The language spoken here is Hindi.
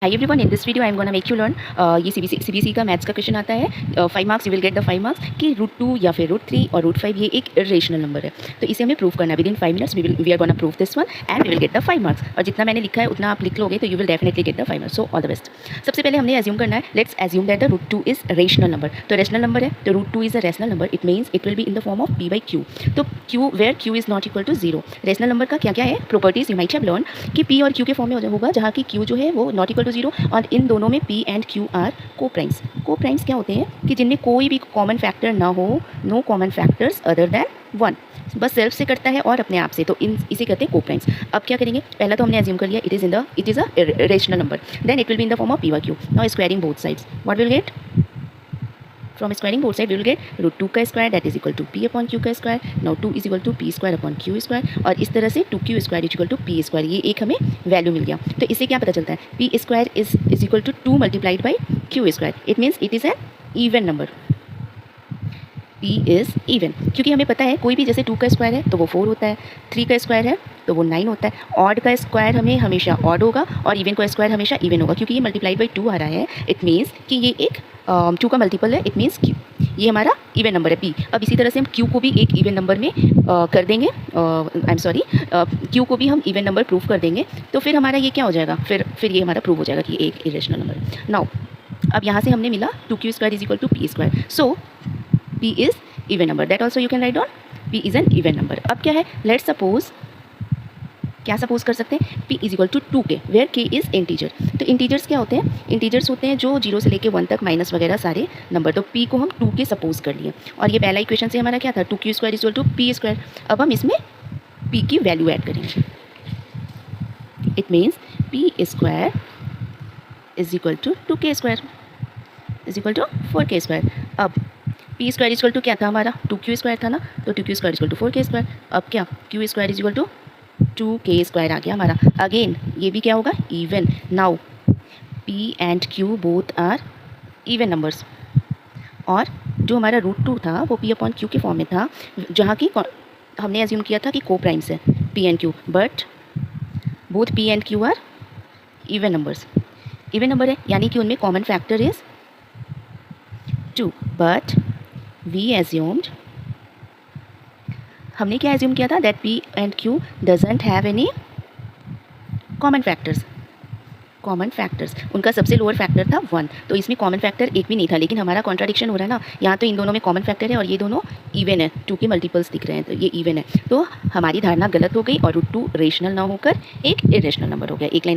Hi everyone, in this video I am gonna make you learn ये CBC का मैथ्स का क्वेश्चन आता है 5 marks, you will get the 5 marks कि √2 या फिर √3 और √5 ये एक इरेशनल नंबर है। तो इसे हमें प्रूव करना है। Within 5 minutes we are gonna prove this one and we will get the 5 marks. और जितना मैंने लिखा है उतना आप लिख लोगे तो you will definitely get the 5 marks. So all the best. सबसे पहले हमने एज्यूम करना है, let's assume that the √2 is rational number. तो रेशनल नंबर है तो √2 is a rational number, it means it will be in the form of p/q। तो q where q is not equal to 0। Rational number का क्या क्या है properties you might have learn कि p और q के फॉर्म में होगा, जहाँ की q जो है वो नॉट इक्वल टू 0 और इन दोनों में p एंड q आर को-प्राइम्स। को-प्राइम्स क्या होते हैं कि जिनमें कोई भी कॉमन फैक्टर ना हो, no common factors other than 1, बस सेल्फ से करता है और अपने आप से, तो इसे कहते हैं को-प्राइम्स। अब क्या करेंगे, पहला तो हमने एज्यूम कर लिया it is a rational number, then it will be in the form of p/q। Now squaring both sides, what will get from squaring both side we will get √2 का square that is equal to p upon q का square. now 2 is equal to p square upon q square, और इस तरह से 2q square is equal to p square, ये एक हमें वैल्यू मिल गया। तो इससे क्या पता चलता है, p square is equal to 2 multiplied by q square, it means it is an even number. p is even, क्योंकि हमें पता है कोई भी जैसे 2 का स्क्वायर है तो वो 4 होता है, 3 का स्क्वायर है तो वो 9 होता है, ऑड का स्क्वायर हमें हमेशा ऑड होगा और इवन का स्क्वायर हमेशा इवन होगा। क्योंकि ये मल्टीप्लाइड बाई 2 आ रहा है, इट मीन्स कि ये एक 2 का मल्टीपल है, इट मीन्स q, ये हमारा इवन नंबर है p। अब इसी तरह से हम q को भी एक इवन नंबर में कर देंगे, आई एम सॉरी, q को भी हम इवन नंबर प्रूव कर देंगे, तो फिर हमारा ये क्या हो जाएगा, फिर ये हमारा प्रूव हो जाएगा कि एक इरेशनल नंबर है। नाउ अब यहाँ से हमने मिला 2q square is equal to p square, so p is even number, that also you can write down p is an even number. अब क्या है, लेट्स सपोज, क्या सपोज कर सकते हैं, p इज इक्वल टू 2 के, वेयर k इज़ इंटीजर। तो इंटीजर्स क्या होते हैं, इंटीजर्स होते हैं जो 0 से लेके 1 तक माइनस वगैरह सारे नंबर। तो p को हम 2 के सपोज कर लिए, और ये पहला इक्वेशन से हमारा क्या था, 2q square is equal to p square. अब हम इसमें p की वैल्यू ऐड करेंगे, it means p square is equal to 2k square is equal to 4k square. अब p square is equal to क्या था हमारा, 2q स्क्वायर था ना, तो 2q square is equal to 4k square. अब क्या, q square is equal to 2k square आ गया हमारा। अगेन ये भी क्या होगा, even. Now p and q both are even numbers, और जो हमारा √2 था वो p अपॉन q के फॉर्म में था, जहाँ की हमने एज्यूम किया था कि को प्राइम्स है p and q, but both p and q are even numbers. Even number है यानी कि उनमें common factor is 2, but we assumed, हमने क्या एज्यूम किया था, that p and q doesn't have any common factors. Common factors उनका सबसे लोअर फैक्टर था 1, तो इसमें कॉमन फैक्टर एक भी नहीं था। लेकिन हमारा कॉन्ट्राडिक्शन हो रहा है ना, यहाँ तो इन दोनों में कॉमन फैक्टर है और ये दोनों इवन है, 2 के मल्टीपल्स दिख रहे हैं, तो ये इवन है। तो हमारी धारणा गलत हो गई और √2 रेशनल ना होकर एक इरेशनल नंबर हो गया। एक लाइन